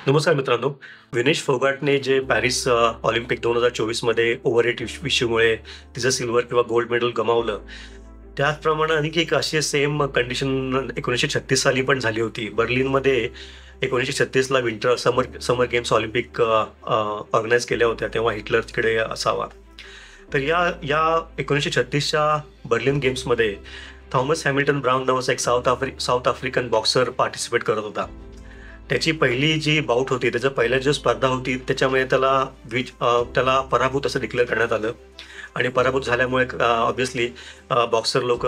नमस्कार मित्रांनो. विनेश फोगाटने जे पॅरिस ऑलिम्पिक 2024 मध्ये ओव्हरवेट इश्यूमुळे तिचं सिल्व्हर किंवा गोल्ड मेडल गमावलं. त्याचप्रमाणे आणखी एक अशी सेम कंडिशन 1936 साली पण झाली होती. बर्लिनमध्ये 1936 ला विंटर समर समर गेम्स ऑलिम्पिक ऑर्गनाईज केल्या होत्या. तेव्हा हिटलर तिकडे असावा. तर या या 1936च्या बर्लिन गेम्समध्ये थॉमस हॅमिल्टन ब्राउन नावाचा एक साऊथ आफ्रिकन बॉक्सर पार्टिसिपेट करत होता. त्याची पहिली जी बाऊट होती, त्याच्या पहिल्या जी स्पर्धा होती त्याच्यामध्ये त्याला पराभूत असं डिक्लेअर करण्यात आलं. आणि पराभूत झाल्यामुळे ऑब्व्हियसली बॉक्सर लोक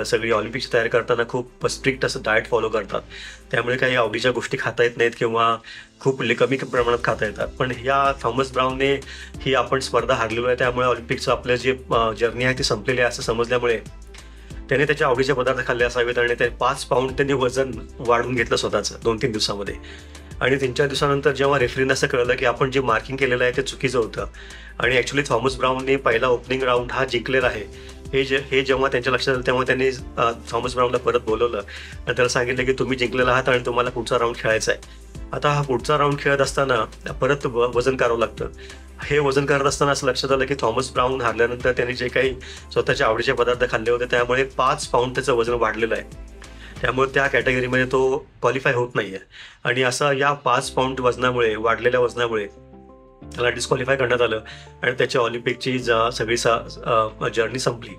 सगळी ऑलिम्पिकची तयारी करताना खूप स्ट्रिक्ट असं डाएट फॉलो करतात. त्यामुळे काही आवडीच्या गोष्टी खाता येत नाहीत किंवा खूप कमी प्रमाणात खाता येतात. पण या थॉमस ब्राउनने ही आपण स्पर्धा हारलेलो आहे, त्यामुळे ऑलिम्पिकचं आपलं जे जर्नी आहे ती संपलेली आहे असं समजल्यामुळे त्याने त्याच्या आवडीचे पदार्थ खाल्ले असावेत आणि ते 5 पाऊंड त्यांनी वजन वाढवून घेतलं स्वतःचं 2-3 दिवसामध्ये. आणि 3-4 दिवसानंतर जेव्हा रेफरीने असं कळलं की आपण जे मार्किंग केलेलं आहे ते चुकीचं होतं आणि ॲक्च्युली थॉमस ब्राउनने पहिला ओपनिंग राऊंड हा जिंकलेला आहे हे जेव्हा त्यांच्या लक्षात आलं तेव्हा त्यांनी थॉमस ब्राउनला परत बोलवलं आणि त्याला सांगितलं की तुम्ही जिंकलेला आहात आणि तुम्हाला पुढचा राऊंड खेळायचा आहे. आता हा पुढचा राऊंड खेळत असताना परत वजन करावं लागतं. हे वजन करत असताना असं लक्षात आलं की थॉमस ब्राउन हारल्यानंतर त्यांनी जे काही स्वतःचे आवडीचे पदार्थ खाल्ले होते त्यामुळे 5 पाऊंड त्याचं वजन वाढलेलं आहे. त्यामुळे त्या कॅटेगरीमध्ये तो क्वालिफाय होत नाही आहे. आणि असं या 5 पाऊंड वाढलेल्या वजनामुळे त्याला डिस्क्वालिफाय करण्यात आलं आणि त्याच्या ऑलिम्पिकची सगळी जर्नी संपली.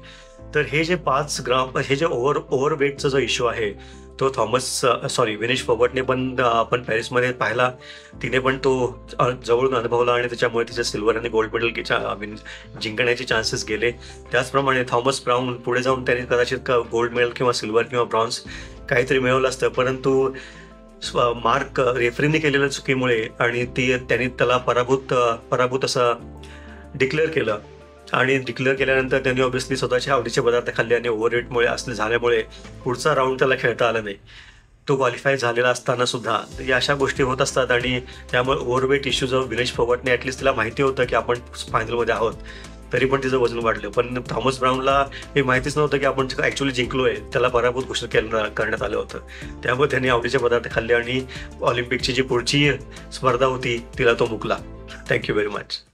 तर हे जे 5 ग्राम हे जे ओव्हरवेटचा जो इश्यू आहे तो विनेश फोगाटने पण आपण पॅरिसमध्ये पाहिला. तिने पण तो जवळून अनुभवला आणि त्याच्यामुळे तिच्या सिल्वर आणि गोल्ड मेडल जिंकण्याचे चान्सेस गेले. त्याचप्रमाणे थॉमस ब्राउन पुढे जाऊन त्याने कदाचित गोल्ड मेडल किंवा सिल्वर किंवा ब्रॉन्झ काहीतरी मिळवलं असतं, परंतु मार्क रेफरीने केलेल्या चुकीमुळे आणि त्यांनी त्याला पराभूत असं डिक्लेअर केलं. आणि डिक्लेअर केल्यानंतर त्यांनी ऑब्व्हियसली स्वतःच्या आवडीचे पदार्थ खाल्ले आणि ओव्हरवेटमुळे असले झाल्यामुळे पुढचा राऊंड त्याला खेळता आला नाही. तो क्वालिफाय झालेला असताना सुद्धा या अशा गोष्टी होत असतात आणि त्यामुळे ओव्हरवेट इश्यू जो विनेश फोगाटने ॲटलिस्ट तिला माहिती होतं की आपण फायनलमध्ये आहोत, तरी पण तिचं वजन वाढलं. पण थॉमस ब्राउनला हे माहितीच नव्हतं की आपण ॲक्च्युली जिंकलोय, त्याला पराभूत घोषित करण्यात आलं होतं. त्यामुळे त्यांनी आवडीचे पदार्थ खाल्ले आणि ऑलिम्पिकची जी पुढची स्पर्धा होती तिला तो मुकला. Thank you very much.